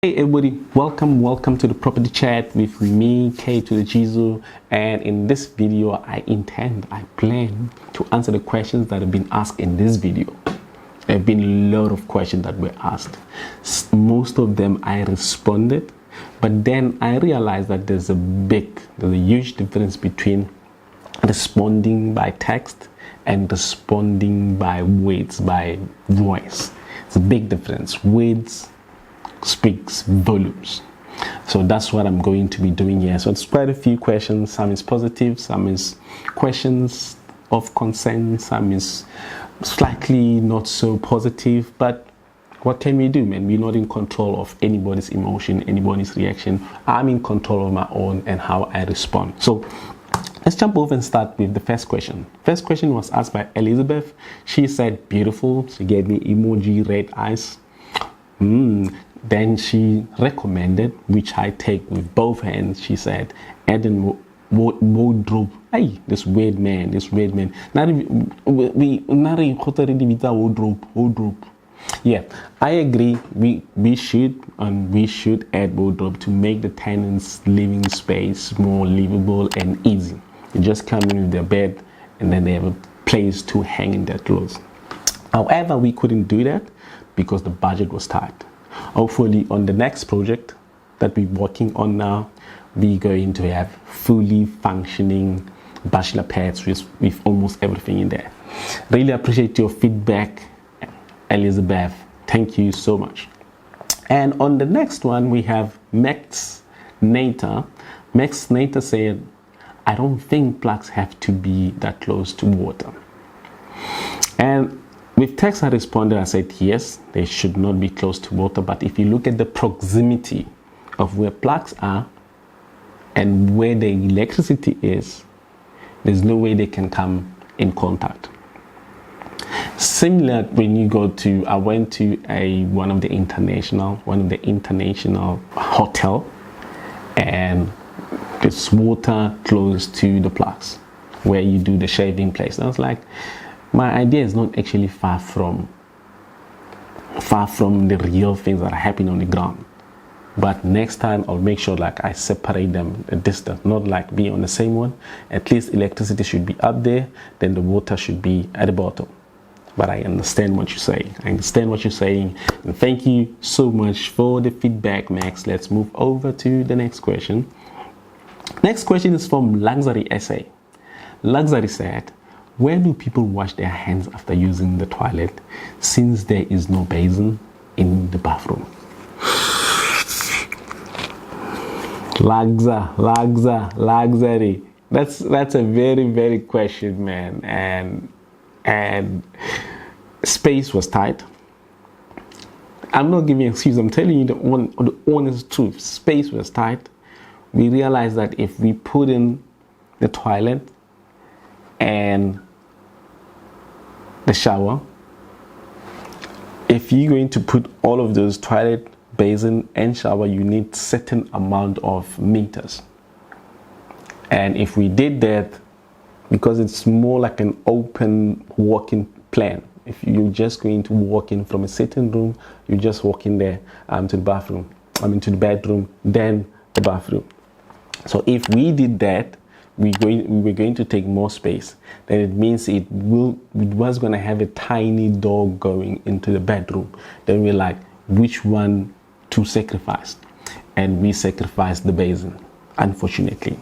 Hey everybody, welcome to the property chat with me, K to the Jizu. And in this video I plan to answer the questions that have been asked in this video. There have been a lot of questions that were asked. Most of them I responded, but then I realized that there's a huge difference between responding by text and responding by words, by voice. It's a big difference. Words speaks volumes. So that's what I'm going to be doing here. So it's quite a few questions. Some is positive, some is questions of concern, some is slightly not so positive. But what can we do, man? We're not in control of anybody's emotion, anybody's reaction. I'm in control of my own and how I respond. So let's jump over and start with the first question. First question was asked by Elizabeth. She said beautiful. She gave me emoji red eyes. Then she recommended, which I take with both hands. She said, add in wardrobe. Hey, this weird man. Wardrobe. Yeah, I agree. We should add wardrobe to make the tenants' living space more livable and easy. You just come in with their bed and then they have a place to hang in their clothes. However, we couldn't do that because the budget was tight. Hopefully on the next project that we're working on now, we're going to have fully functioning bachelor pads with almost everything in there. Really appreciate your feedback, Elizabeth. Thank you so much. And on the next one, we have Max Nater. Max Nater said, I don't think plugs have to be that close to water. And with text I responded, I said yes, they should not be close to water, but if you look at the proximity of where plugs are and where the electricity is, there's no way they can come in contact. Similar when you go to, I went to one of the international hotel, and there's water close to the plugs where you do the shaving place. And I was like, my idea is not actually far from the real things that are happening on the ground. But next time I'll make sure like I separate them a distance, not like be on the same one. At least electricity should be up there, then the water should be at the bottom. But I understand what you're saying. And thank you so much for the feedback, Max. Let's move over to the next question. Next question is from Luxury SA. Luxury said, where do people wash their hands after using the toilet since there is no basin in the bathroom? Luxury. That's a very, very question, man. And space was tight. I'm not giving excuse. I'm telling you the honest truth. Space was tight. We realized that if we put in the toilet and the shower, if you're going to put all of those toilet, basin and shower, you need certain amount of meters. And if we did that, because it's more like an open walk-in plan, if you're just going to walk in from a sitting room, you just walk in there to the bathroom, to the bedroom, then the bathroom. So if we did that, we were going to take more space. Then it means it was going to have a tiny door going into the bedroom. Then we're like, which one to sacrifice? And we sacrificed the basin, unfortunately.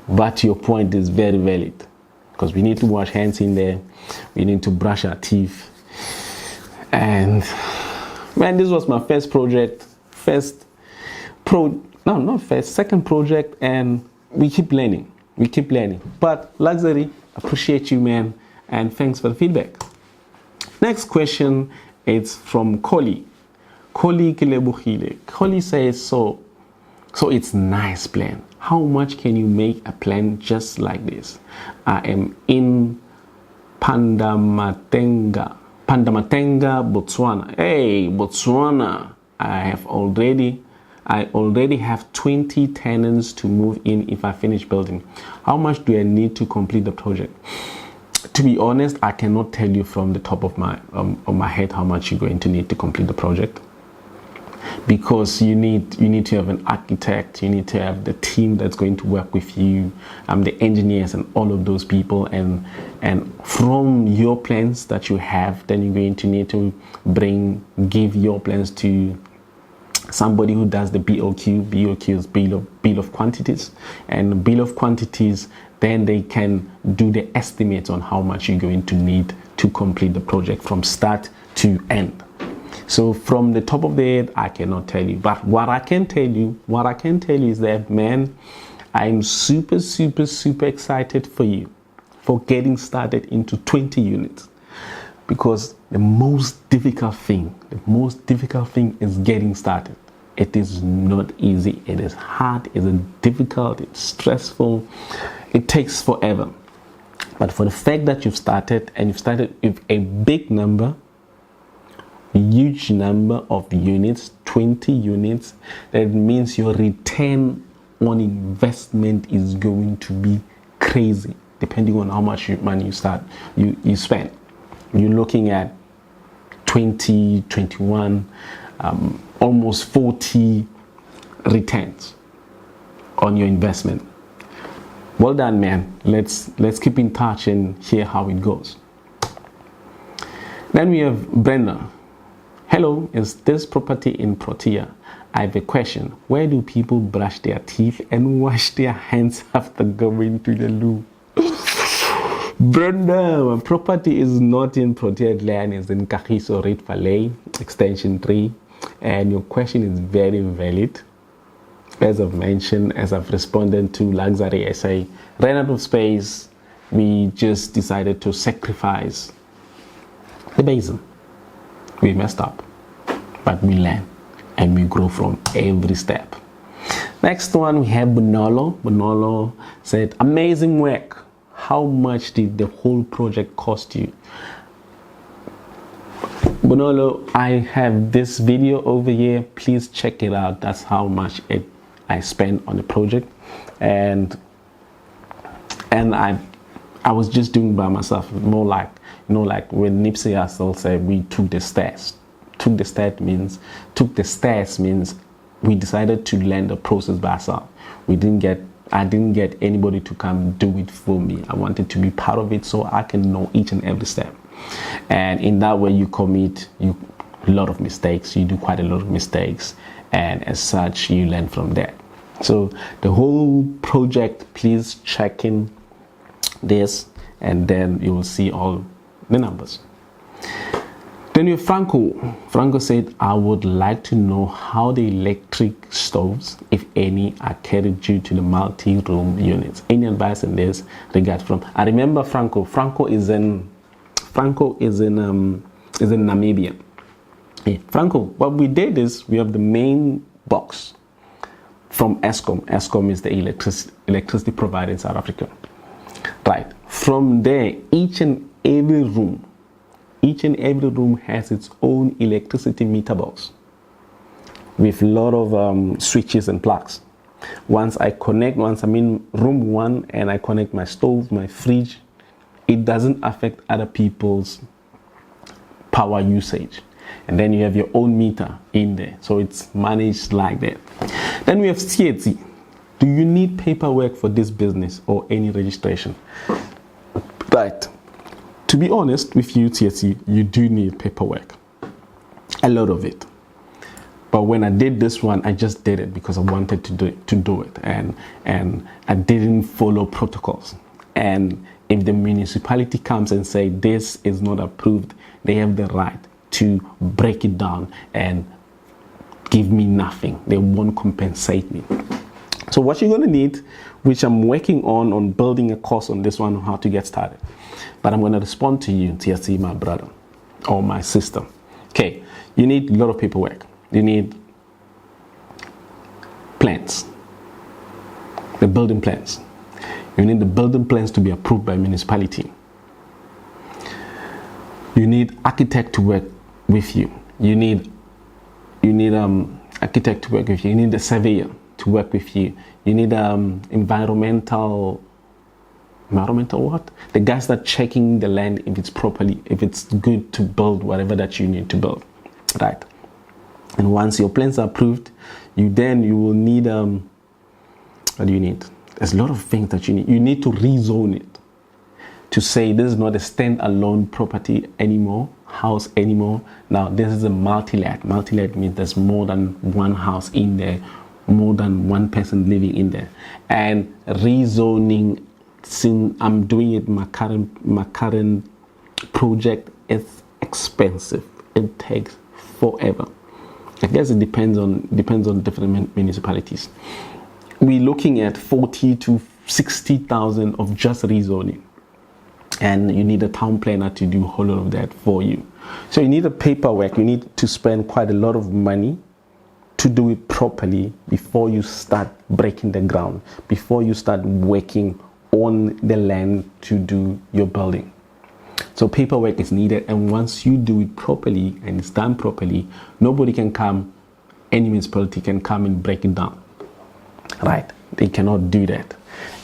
But your point is very valid, because we need to wash hands in there. We need to brush our teeth. And man, this was my first project. Second project, and we keep learning. But Luxury, appreciate you, man, and thanks for the feedback. Next question is from Koli Kilebuhile. Koli says, so it's nice plan. How much can you make a plan just like this? I am in Pandamatenga, Botswana. Hey, Botswana, I already have 20 tenants to move in if I finish building. How much do I need to complete the project? To be honest, I cannot tell you from the top of my head how much you're going to need to complete the project. because you need to have an architect, you need to have the team that's going to work with you, the engineers and all of those people, and from your plans that you have, then you're going to need to give your plans to somebody who does the BOQ. BOQ is bill of quantities, and the bill of quantities, then they can do the estimates on how much you're going to need to complete the project from start to end. So from the top of the head, I cannot tell you, but what I can tell you is that, man, I'm super excited for you for getting started into 20 units, because the most difficult thing is getting started. It is not easy. It is hard. It is difficult. It's stressful. It takes forever. But for the fact that you've started, and you've started with a big number, huge number of units, 20 units, that means your return on investment is going to be crazy, depending on how much money you spend. You're looking at 20, 21, almost 40 returns on your investment. Well done, man. Let's keep in touch and hear how it goes. Then we have Brenda. Hello, is this property in Protea? I have a question. Where do people brush their teeth and wash their hands after going to the loo? Brenda, my property is not in Protea land, it's in Kagiso Reed Valley, extension 3. And your question is very valid. As I've mentioned, as I've responded to Luxury SA, ran out of space, we just decided to sacrifice the basin. We messed up, but we learn and we grow from every step. Next one, we have Bonolo. Bonolo said, amazing work. How much did the whole project cost you? Bonolo, I have this video over here. Please check it out. That's how much I spent on the project, and I was just doing by myself. More like, like when Nipsey Hussle said we took the stairs. Took the stairs means we decided to learn the process by ourselves. I didn't get anybody to come do it for me. I wanted to be part of it so I can know each and every step. And in that way, you commit a lot of mistakes. You do quite a lot of mistakes, and as such, you learn from that. So the whole project, please check in this, and then you will see all the numbers. Then you have Franco. Franco said, I would like to know how the electric stoves, if any, are carried due to the multi-room units. Any advice in this regard from? I remember Franco. Franco is in Namibia. Yeah. Franco, what we did is we have the main box from Eskom. Eskom is the electricity provider in South Africa. Right. From there, each and every room has its own electricity meter box with a lot of switches and plugs. Once I'm in room 1 and I connect my stove, my fridge, it doesn't affect other people's power usage. And then you have your own meter in there, so it's managed like that. Then we have Tsietsi. Do you need paperwork for this business or any registration? Right. To be honest with you, Tsietsi, you do need paperwork. A lot of it. But when I did this one, I just did it because I wanted to do it. And I didn't follow protocols. And if the municipality comes and say this is not approved, they have the right to break it down and give me nothing. They won't compensate me. So what you're going to need, which I'm working on building a course on this one, on how to get started. But I'm going to respond to you, TSC, my brother or my sister. Okay, you need a lot of paperwork. You need plans, the building plans. You need the building plans to be approved by municipality. You need architect to work with you. You need architect to work with you. You need a surveyor to work with you. You need environmental what? The guys that checking the land if it's properly, if it's good to build whatever that you need to build, right? And once your plans are approved, you will need what do you need? There's a lot of things that you need. You need to rezone it to say this is not a standalone property anymore, house anymore. Now this is a multi-let. Multi-let means there's more than one house in there, more than one person living in there. And rezoning, since I'm doing it, my current project is expensive. It takes forever. I guess it depends on different municipalities. We're looking at 40 to 60,000 of just rezoning, and you need a town planner to do a whole lot of that for you. So you need a paperwork. You need to spend quite a lot of money to do it properly before you start breaking the ground, before you start working on the land to do your building. So paperwork is needed, and once you do it properly and it's done properly, nobody can come, any municipality can come and break it down. Right? They cannot do that.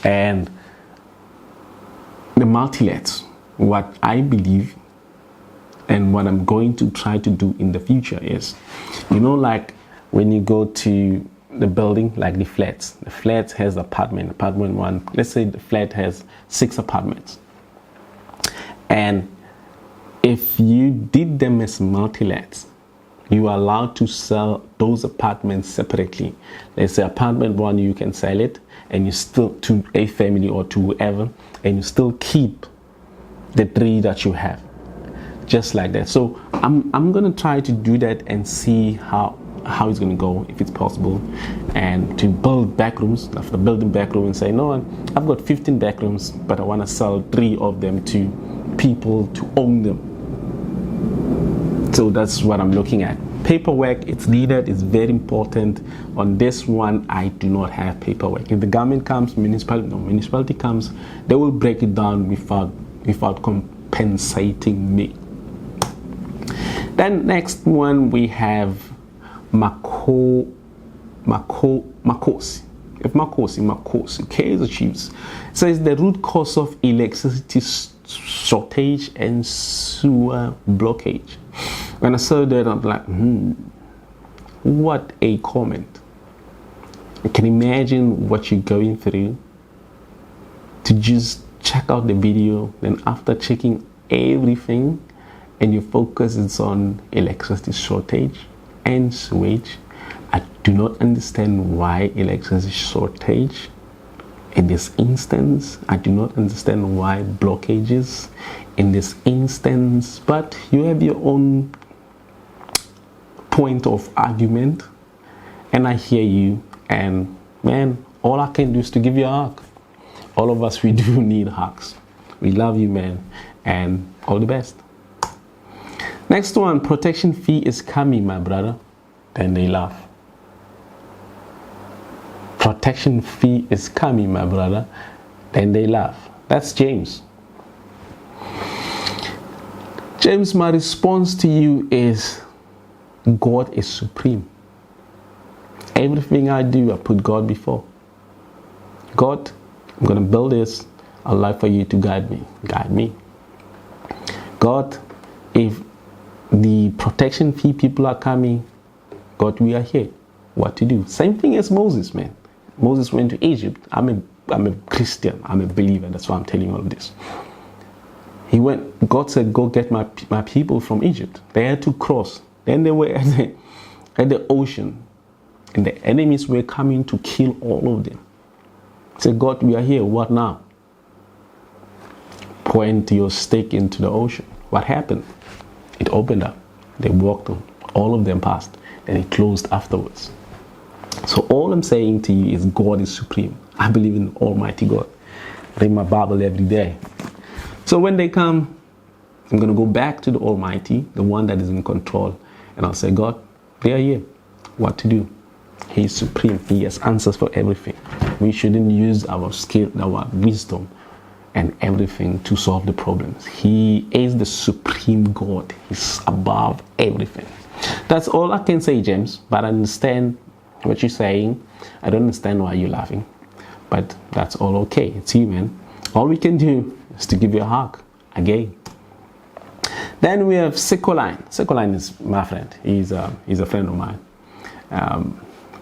And the multi-lets, what I believe and what I'm going to try to do in the future is, like when you go to the building, like the flat has apartment one, let's say the flat has 6 apartments. And if you did them as multi-lets, you are allowed to sell those apartments separately. Let's say apartment 1, you can sell it, and you still to a family or to whoever, and you still keep the 3 that you have, just like that. So I'm gonna try to do that and see how it's gonna go, if it's possible, and to build backrooms. After building backroom and say, no, I've got 15 backrooms, but I want to sell 3 of them to people to own them. So that's what I'm looking at. Paperwork, it's needed, it's very important. On this one, I do not have paperwork. If the government comes, municipality comes, they will break it down without compensating me. Then next one, we have Makosi. Kaizer Chiefs says the root cause of electricity shortage and sewer blockage. When I saw that, I'm like, what a comment. I can imagine what you're going through to just check out the video, then after checking everything, and your focus is on electricity shortage and sewage. I do not understand why electricity shortage in this instance. I do not understand why blockages in this instance, but you have your own point of argument, and I hear you, and man, all I can do is to give you a hug. All of us, we do need hugs. We love you, man, and all the best. Next one, protection fee is coming, my brother. Then they laugh. Protection fee is coming, my brother. Then they laugh. That's James. James, my response to you is God is supreme. Everything I do, I put God before. God, I'm going to build this. I'd like for you to guide me. Guide me. God, if the protection fee people are coming, God, we are here. What to do? Same thing as Moses, man. Moses went to Egypt. I'm a Christian. I'm a believer. That's why I'm telling you all of this. He went. God said, "Go get my people from Egypt." They had to cross. Then they were at the ocean, and the enemies were coming to kill all of them. He said, "God, we are here. What now?" Point your stick into the ocean. What happened? It opened up. They walked on. All of them passed. And it closed afterwards. So all I'm saying to you is God is supreme. I believe in Almighty God. I read my Bible every day. So when they come, I'm going to go back to the Almighty, the one that is in control. And I'll say, God, they are here. What to do? He is supreme. He has answers for everything. We shouldn't use our skill, our wisdom, and everything to solve the problems. He is the supreme God. He's above everything. That's all I can say, James. But I understand what you're saying. I don't understand why you're laughing. But that's all okay. It's you, man. All we can do is to give you a hug again. Then we have Secoline. Secoline is my friend. He's a friend of mine,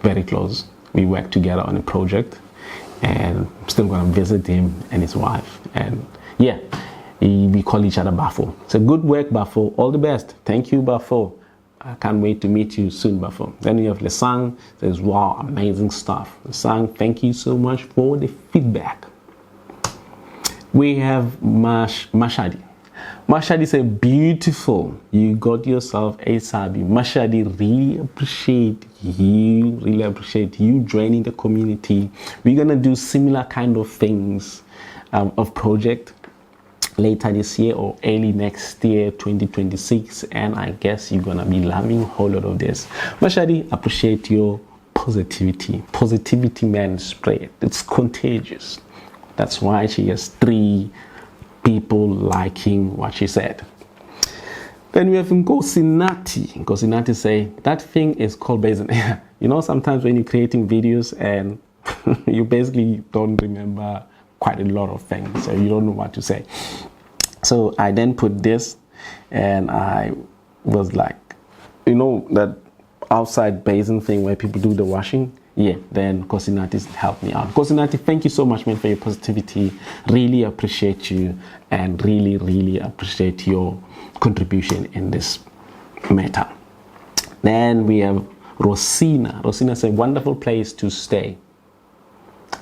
very close. We work together on a project, and I'm still gonna visit him and his wife. And yeah, we call each other Bafo. So good work, Bafo. All the best. Thank you, Bafo. I can't wait to meet you soon, Bafo. Then we have Lesang. Says, wow, amazing stuff. Lesang, thank you so much for the feedback. We have Mashadi. Mashadi said, beautiful. You got yourself a Sabi. Mashadi, really appreciate you joining the community. We're gonna do similar kind of things of project later this year or early next year, 2026, and I guess you're gonna be loving a whole lot of this. Mashadi, appreciate your positivity, man, spread. It's contagious. That's why she has 3 people liking what she said. Then we have Ngosinati. Ngosinati say, that thing is called basin. You know, sometimes when you're creating videos and you basically don't remember quite a lot of things, so you don't know what to say. So I then put this, and I was like, you know, that outside basin thing where people do the washing. Yeah, then Kosinati helped me out. Kosinati, thank you so much, man, for your positivity. Really appreciate you, and really appreciate your contribution in this matter. Then we have Rosina. Rosina said, wonderful place to stay.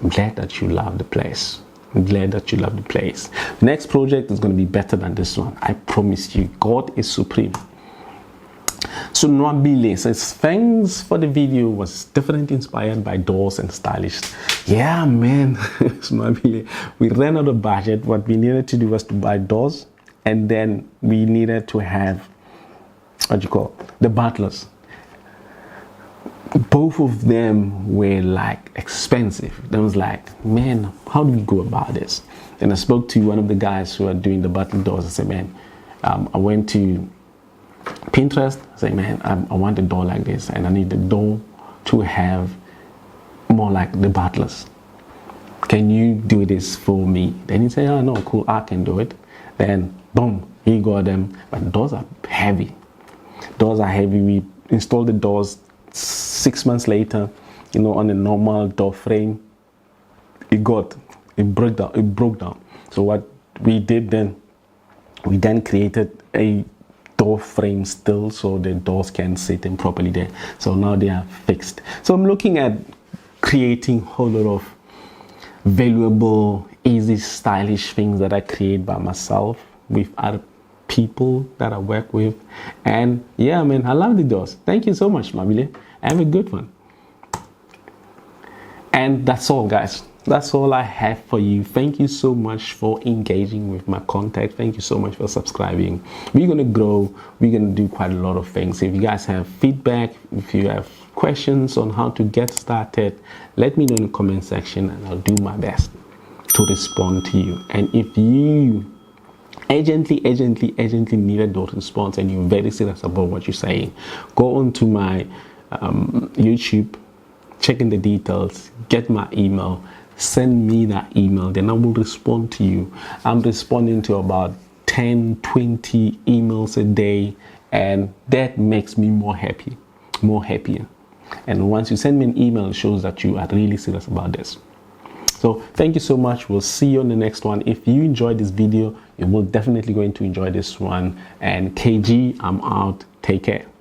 I'm glad that you love the place. I'm glad that you love the place. The next project is going to be better than this one. I promise you. God is supreme. So Nwabile says, thanks for the video. Was definitely inspired by doors and stylish. Yeah, man. Nwabile, we ran out of budget. What we needed to do was to buy doors, and then we needed to have, the butlers. Both of them were like expensive. Then I was like, man, how do we go about this? Then I spoke to one of the guys who are doing the butler doors. I said, man, I went to Pinterest. I said, man, I want a door like this, and I need the door to have more like the butlers. Can you do this for me? Then he said, oh no, cool, I can do it. Then boom, he got them. But doors are heavy. Doors are heavy. We installed the doors 6 months later, you know, on a normal door frame. It broke down. So what we did then, we then created a door frame still, so the doors can sit in properly there. So now they are fixed. So I'm looking at creating a whole lot of valuable, easy, stylish things that I create by myself with other people that I work with. And yeah, man, I love the doors. Thank you so much, Mabile. Have a good one. And that's all, guys. That's all I have for you. Thank you so much for engaging with my content. Thank you so much for subscribing. We're going to grow. We're going to do quite a lot of things. If you guys have feedback, if you have questions on how to get started, let me know in the comment section, and I'll do my best to respond to you. And if you urgently need a door response and you're very serious about what you're saying, go on to my YouTube, check in the details, get my email, send me that email, then I will respond to you. I'm responding to about 10-20 emails a day, and that makes me more happier. And once you send me an email, it shows that you are really serious about this. So thank you so much. We'll see you on the next one. If you enjoyed this video, you will definitely going to enjoy this one. And KG, I'm out. Take care.